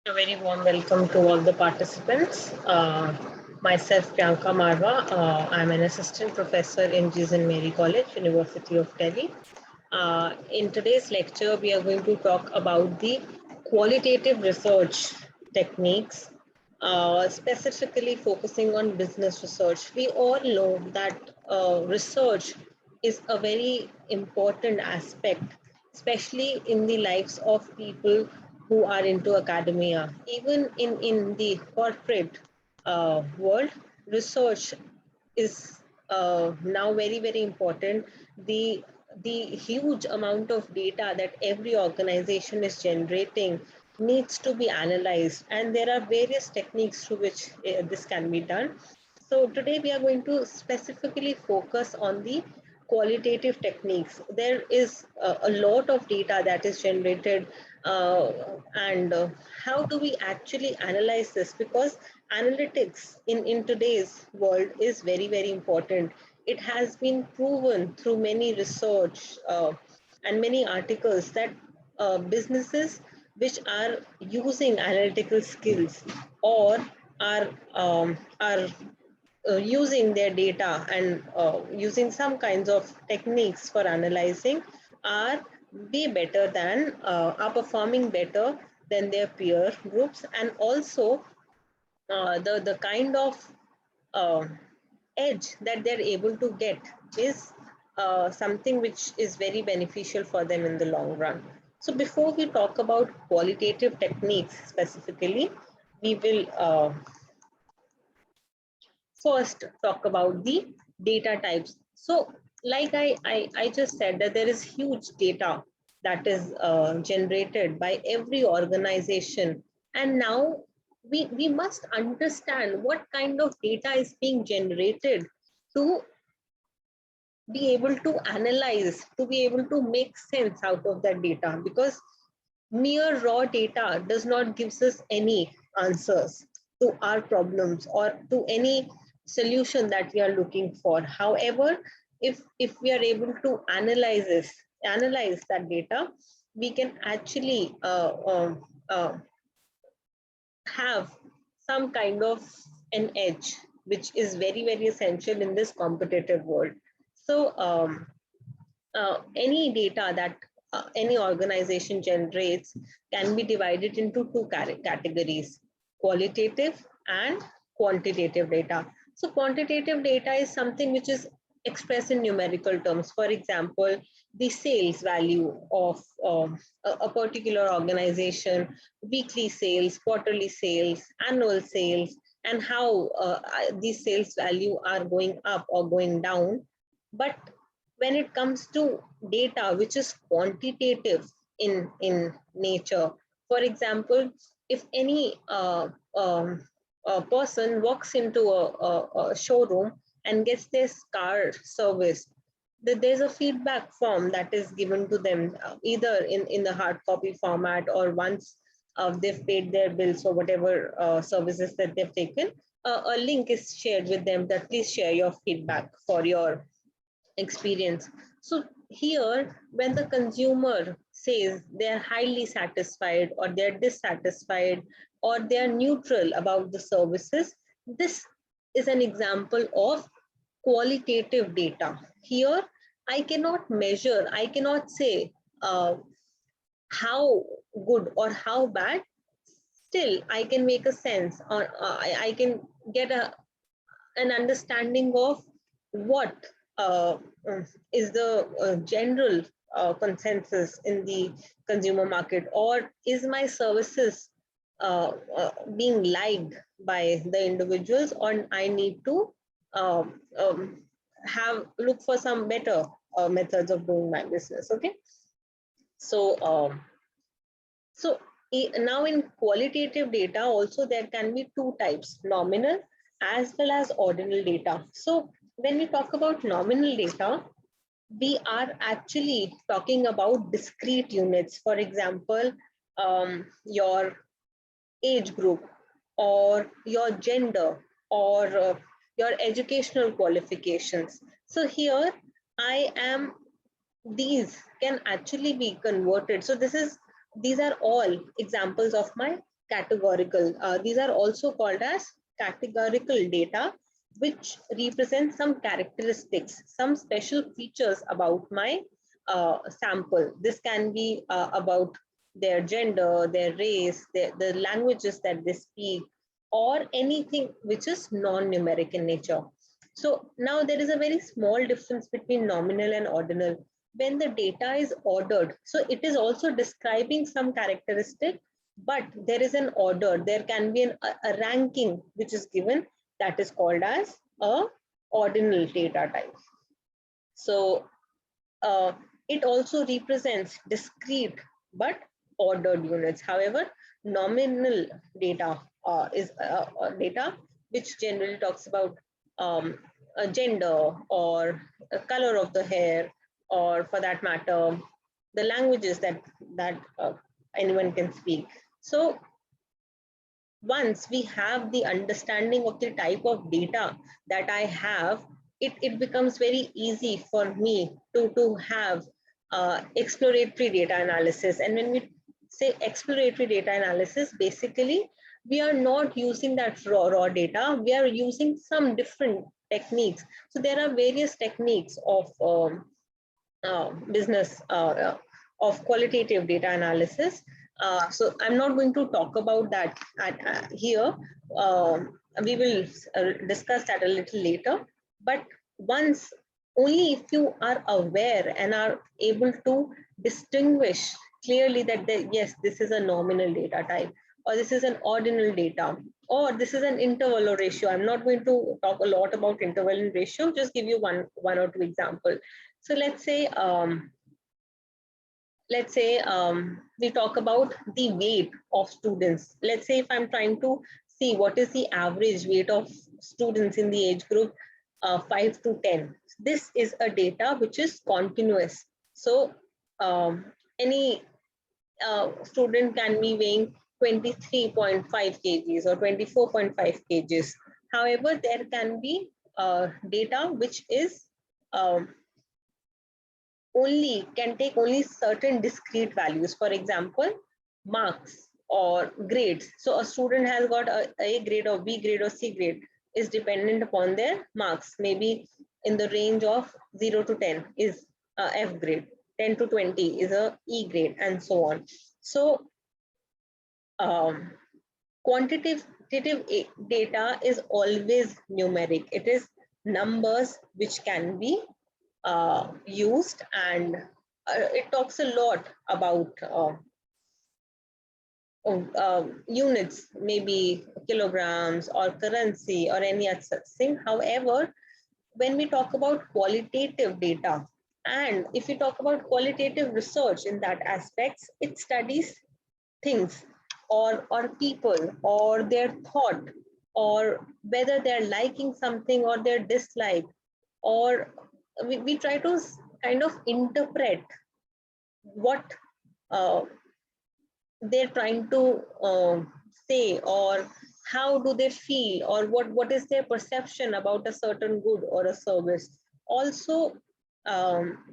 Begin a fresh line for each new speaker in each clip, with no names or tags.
A very warm welcome to all the participants. Myself, Priyanka Marwah. I'm an assistant professor in Jizen Mary College, University of Delhi. In today's lecture, we are going to talk about the qualitative research techniques, specifically focusing on business research. We all know that research is a very important aspect, especially in the lives of people who are into academia. Even in the corporate world, research is now very, very important. The huge amount of data that every organization is generating needs to be analyzed, and there are various techniques through which this can be done. So today we are going to specifically focus on the qualitative techniques. There is a lot of data that is generated, uh, and how do we actually analyze this? Because analytics in today's world is very, very important. It has been proven through many research and many articles that businesses which are using analytical skills or are using their data and using some kinds of techniques for analyzing are way better than are performing better than their peer groups, and also the kind of uh, edge that they're able to get is something which is very beneficial for them in the long run. So before we talk about qualitative techniques specifically, we will first talk about the data types. So like I just said, that there is huge data that is generated by every organization. And now we must understand what kind of data is being generated to be able to analyze, to be able to make sense out of that data, because mere raw data does not gives us any answers to our problems or to any solution that we are looking for. However, if we are able to analyze that data, we can actually have some kind of an edge, which is very, very essential in this competitive world. So any data that any organization generates can be divided into two categories: qualitative and quantitative data. So quantitative data is something which is expressed in numerical terms. For example, the sales value of a particular organization, weekly sales, quarterly sales, annual sales, and how these sales value are going up or going down. But when it comes to data which is quantitative in nature, for example, if any a person walks into a showroom and gets their car serviced, there's a feedback form that is given to them, either in the hard copy format, or once they've paid their bills or whatever services that they've taken, a link is shared with them that please share your feedback for your experience. So here, when the consumer says they're highly satisfied or they're dissatisfied or they're neutral about the services, this is an example of qualitative data. Here, I cannot measure, I cannot say how good or how bad. Still, I can make a sense, or I can get an understanding of what uh, is the general consensus in the consumer market, or is my services being liked by the individuals, or I need to um, um, have look for some better methods of doing my business. Okay, so so now in qualitative data also there can be two types: nominal as well as ordinal data. So when we talk about nominal data, we are actually talking about discrete units. For example, your age group, or your gender, or your educational qualifications. So here I am, these can actually be converted. So these are all examples of my categorical. These are also called as categorical data, which represent some characteristics, some special features about my sample. This can be about their gender, their race, the languages that they speak, or anything which is non-numeric in nature. So now there is a very small difference between nominal and ordinal. When the data is ordered, so it is also describing some characteristic, but there is an order. There can be a ranking which is given, that is called as a ordinal data type. So it also represents discrete but ordered units. However, nominal data is data which generally talks about a gender or a color of the hair, or for that matter, the languages that anyone can speak. So once we have the understanding of the type of data that I have, it becomes very easy for me to have exploratory data analysis. And when we say exploratory data analysis, basically, we are not using that raw data. We are using some different techniques. So there are various techniques of business of qualitative data analysis. So I'm not going to talk about that here. We will discuss that a little later. But once, only if you are aware and are able to distinguish clearly that yes, this is a nominal data type, or this is an ordinal data, or this is an interval or ratio. I'm not going to talk a lot about interval and ratio, just give you one or two examples. So let's say we talk about the weight of students. Let's say if I'm trying to see what is the average weight of students in the age group 5 to 10. This is a data which is continuous. So any student can be weighing 23.5 kgs or 24.5 kgs. However, there can be data which is can take only certain discrete values. For example, marks or grades. So a student has got A grade or B grade or C grade is dependent upon their marks. Maybe in the range of 0 to 10 is F grade, 10 to 20 is a E grade, and so on. So quantitative data is always numeric. It is numbers which can be used, and it talks a lot about units, maybe kilograms or currency or any such thing. However, when we talk about qualitative data, and if we talk about qualitative research in that aspects, it studies things or people or their thought, or whether they're liking something or they're dislike, or we try to kind of interpret what they're trying to say, or how do they feel, or what is their perception about a certain good or a service. Also,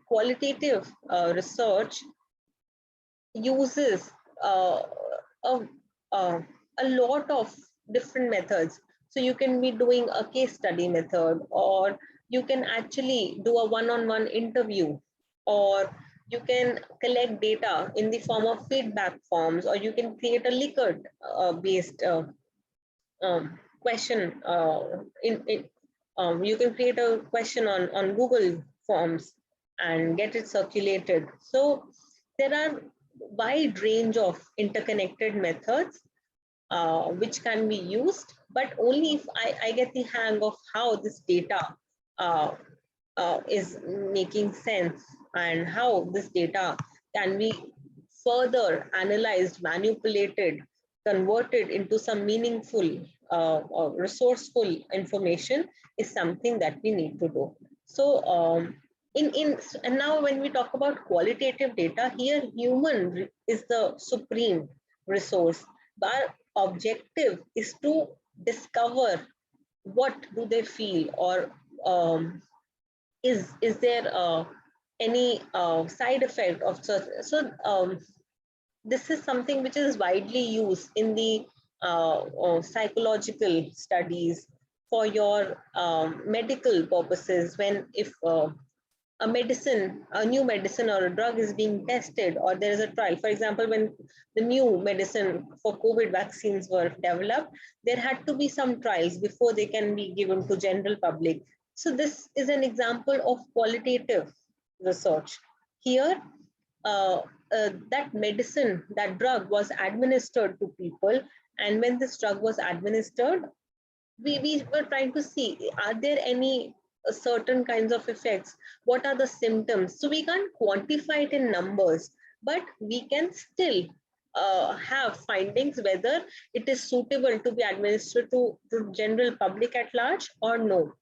qualitative research uses a lot of different methods. So you can be doing a case study method, or you can actually do a one-on-one interview, or you can collect data in the form of feedback forms, or you can create a Likert based question. You can create a question on Google Forms and get it circulated. So there are wide range of interconnected methods which can be used, but only if I get the hang of how this data is making sense, and how this data can be further analyzed, manipulated, converted into some meaningful or resourceful information, is something that we need to do. So and now when we talk about qualitative data, here human is the supreme resource. Our objective is to discover what do they feel, or is there any side effect of such. So this is something which is widely used in the or psychological studies, for your medical purposes, when if a new medicine or a drug is being tested, or there is a trial. For example, when the new medicine for COVID vaccines were developed, there had to be some trials before they can be given to general public. So this is an example of qualitative research. Here, that medicine, that drug was administered to people, and when this drug was administered, we were trying to see, are there any certain kinds of effects, what are the symptoms. So we can't quantify it in numbers, but we can still have findings whether it is suitable to be administered to general public at large or no.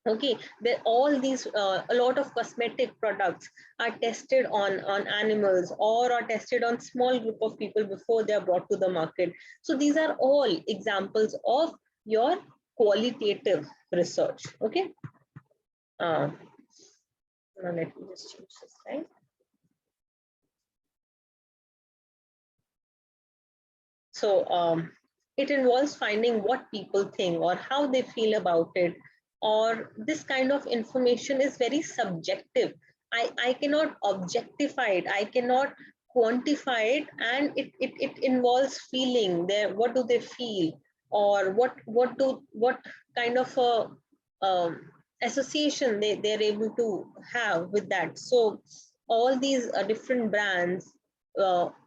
Okay, there all these a lot of cosmetic products are tested on animals, or are tested on small group of people before they are brought to the market. So these are all examples of your qualitative research. Okay, now let me just change this slide. So it involves finding what people think or how they feel about it, or this kind of information is very subjective. I cannot objectify it, I cannot quantify it, and it involves feeling there, what do they feel, or what kind of a association they're able to have with that. So all these different brands,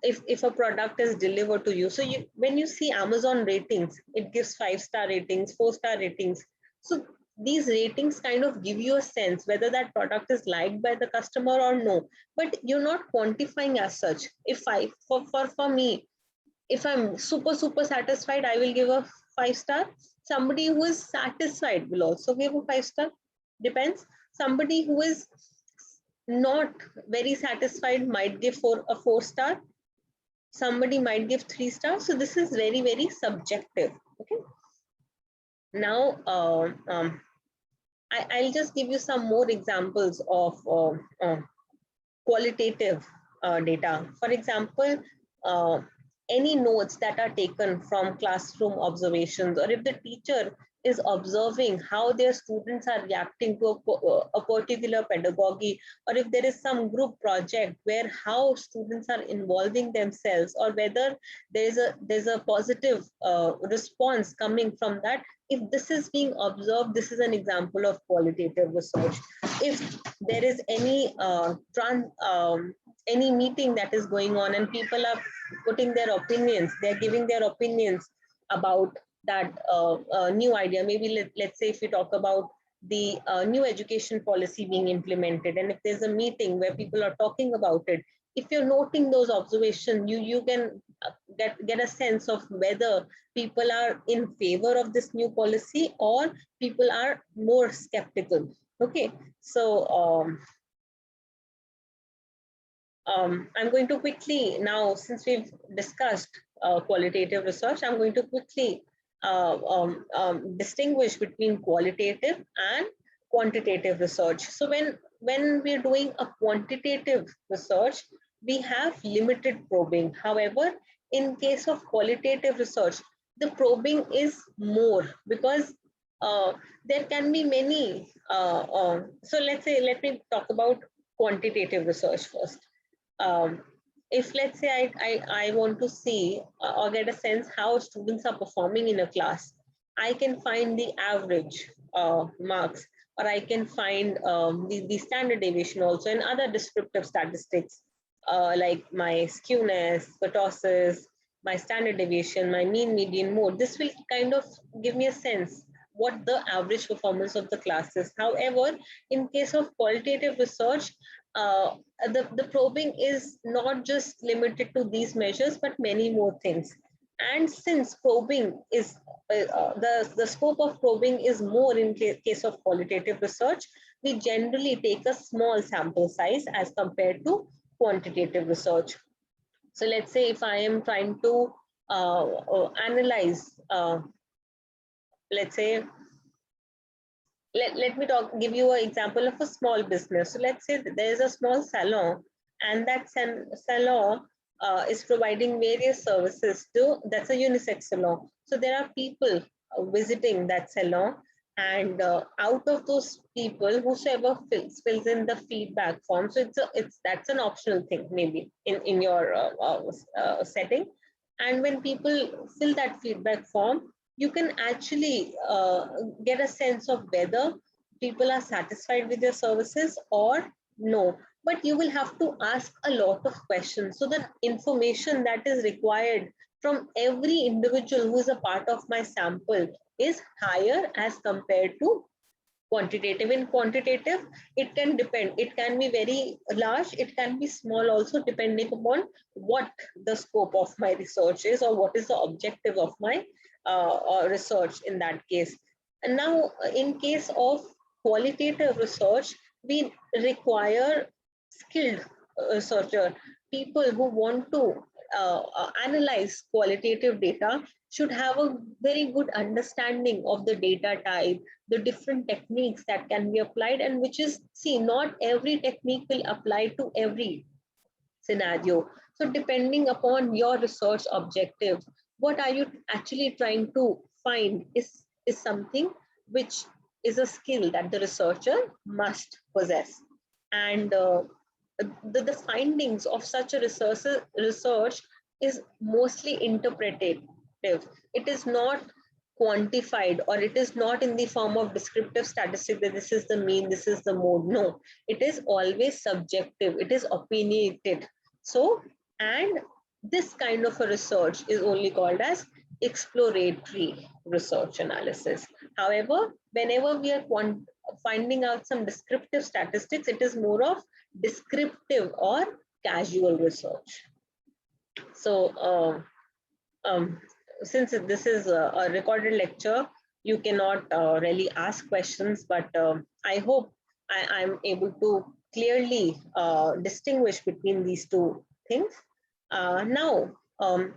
if a product is delivered to you, so you, when you see Amazon ratings, it gives 5-star ratings, 4-star ratings. So these ratings kind of give you a sense whether that product is liked by the customer or no, but you're not quantifying as such. If I for me, if I'm super satisfied, I will give a 5-star. Somebody who is satisfied will also give a 5-star. Depends. Somebody who is not very satisfied might give a 4-star. Somebody might give 3 stars. So this is very subjective. Okay. Now I'll just give you some more examples of qualitative data. For example, any notes that are taken from classroom observations, or if the teacher is observing how their students are reacting to a particular pedagogy, or if there is some group project where how students are involving themselves, or whether there's a positive response coming from that. If this is being observed, this is an example of qualitative research. If there is any meeting that is going on and people are putting their opinions, they're giving their opinions about that new idea. Maybe let's say if we talk about the new education policy being implemented, and if there's a meeting where people are talking about it, if you're noting those observations, you can get a sense of whether people are in favor of this new policy or people are more skeptical. Okay, so I'm going to quickly now, since we've discussed qualitative research, I'm going to quickly distinguish between qualitative and quantitative research. So when we're doing a quantitative research, we have limited probing. However, in case of qualitative research, the probing is more, because there can be many. So let me talk about quantitative research first. If let's say I want to see or get a sense how students are performing in a class, I can find the average marks, or I can find the standard deviation also, and other descriptive statistics like my skewness, kurtosis, my standard deviation, my mean, median, mode. This will kind of give me a sense what the average performance of the class is. However, in case of qualitative research, the probing is not just limited to these measures, but many more things. And since probing is the scope of probing is more in case of qualitative research, we generally take a small sample size as compared to quantitative research. So let's say if I am trying to analyze, let's say, let me give you an example of a small business. So let's say there is a small salon, and that salon is providing various services to, that's a unisex salon. So there are people visiting that salon, and out of those people, whosoever fills in the feedback form. So it's that's an optional thing maybe in your setting. And when people fill that feedback form, you can actually get a sense of whether people are satisfied with your services or no. But you will have to ask a lot of questions. So the information that is required from every individual who is a part of my sample is higher as compared to quantitative. In quantitative, it can depend, it can be very large, it can be small also, depending upon what the scope of my research is or what is the objective of my research in that case. And now in case of qualitative research, we require skilled researcher. People who want to analyze qualitative data should have a very good understanding of the data type, the different techniques that can be applied, and which is, see, not every technique will apply to every scenario. So depending upon your research objective, what are you actually trying to find is something which is a skill that the researcher must possess. And the findings of such a research is mostly interpretative. It is not quantified, or it is not in the form of descriptive statistic that this is the mean, this is the mode. No, it is always subjective, it is opinionated. So, and this kind of a research is only called as exploratory research analysis. However, whenever we are finding out some descriptive statistics, it is more of descriptive or casual research. So, since this is a recorded lecture, you cannot really ask questions, but I hope I'm able to clearly distinguish between these two things. Now,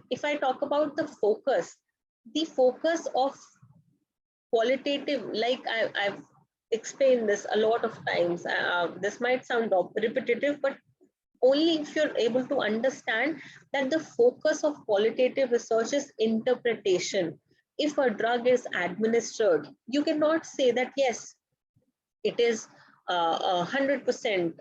if I talk about the focus of qualitative, like I've explained this a lot of times, this might sound repetitive, but only if you're able to understand that the focus of qualitative research is interpretation. If a drug is administered, you cannot say that yes, it is 100%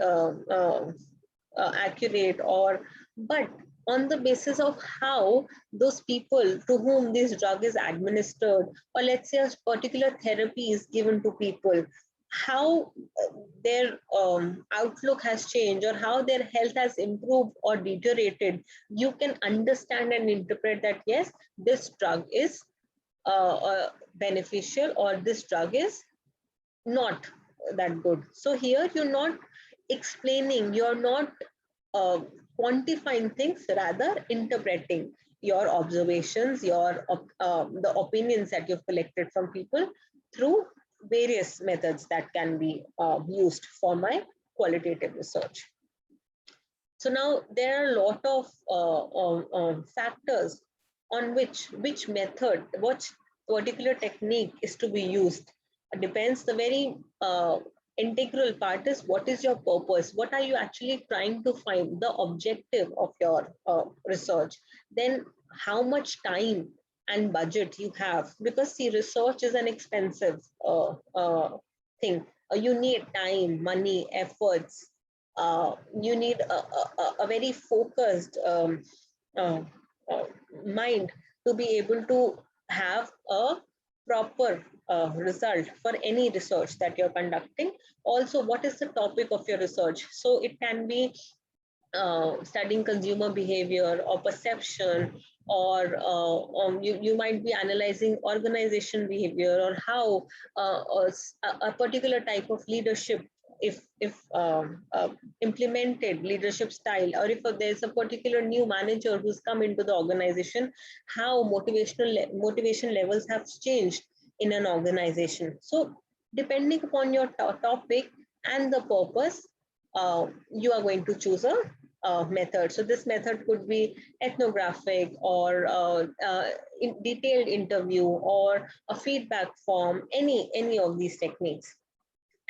accurate, or but on the basis of how those people to whom this drug is administered, or let's say a particular therapy is given to people, how their outlook has changed or how their health has improved or deteriorated, you can understand and interpret that yes, this drug is beneficial or this drug is not that good. So here you're not explaining, you're not uh, quantifying things, rather interpreting your observations, your the opinions that you've collected from people through various methods that can be used for my qualitative research. So now there are a lot of factors on which method, which particular technique is to be used. It depends. The very integral part is what is your purpose? What are you actually trying to find? The objective of your research. Then how much time and budget you have, because see, research is an expensive thing. You need time, money, efforts. You need a very focused uh, uh, mind to be able to have a proper result for any research that you're conducting. Also, what is the topic of your research? So it can be studying consumer behavior or perception, or you might be analyzing organization behavior, or how a particular type of leadership, if implemented leadership style, or if there's a particular new manager who's come into the organization, how motivation levels have changed in an organization. So depending upon your topic and the purpose, you are going to choose a method. So this method could be ethnographic, or detailed interview, or a feedback form, any of these techniques.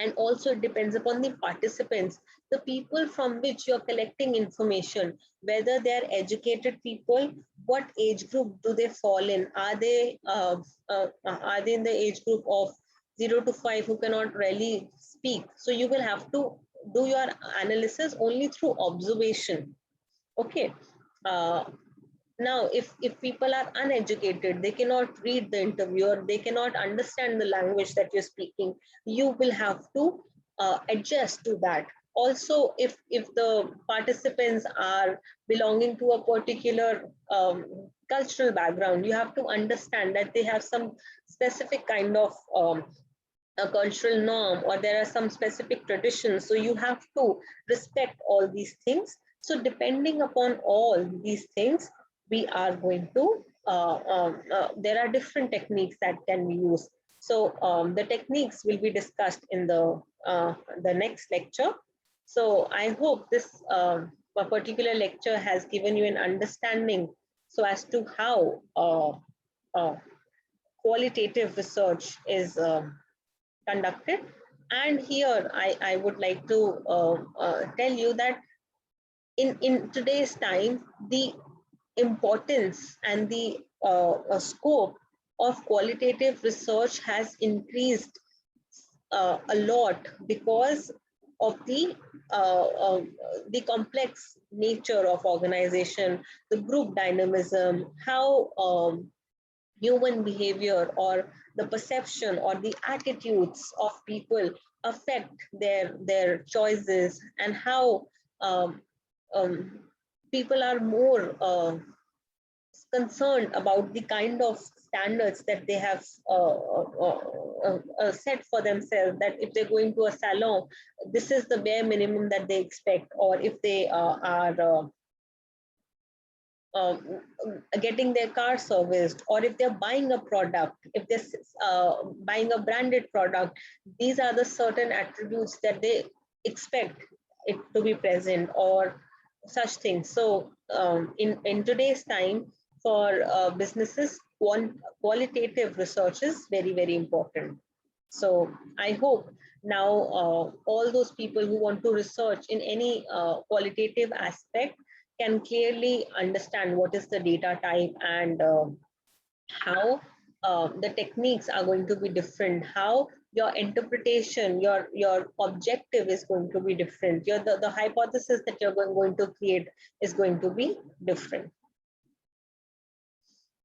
And also it depends upon the participants, the people from which you're collecting information, whether they're educated people, what age group do they fall in, are they in the age group of 0 to 5 who cannot really speak. So you will have to do your analysis only through observation. Okay. uh, Now if people are uneducated, they cannot read the interview or they cannot understand the language that you're speaking, you will have to adjust to that. Also, if the participants are belonging to a particular cultural background, you have to understand that they have some specific kind of a cultural norm, or there are some specific traditions, so you have to respect all these things. So depending upon all these things, we are going to there are different techniques that can be used. So the techniques will be discussed in the next lecture. So I hope this particular lecture has given you an understanding so as to how uh, qualitative research is conducted. And here I would like to tell you that in today's time, the importance and the scope of qualitative research has increased a lot because of the complex nature of organization, the group dynamism, how human behavior or the perception or the attitudes of people affect their choices, and how um, um, people are more concerned about the kind of standards that they have set for themselves, that if they're going to a salon, this is the bare minimum that they expect, or if they are um, getting their car serviced, or if they're buying a product, if they're buying a branded product, these are the certain attributes that they expect it to be present, or such things. So in today's time, for businesses, qualitative research is very, very important. So I hope now all those people who want to research in any qualitative aspect can clearly understand what is the data type, and how the techniques are going to be different, how your interpretation, your objective is going to be different, the hypothesis that you're going to create is going to be different.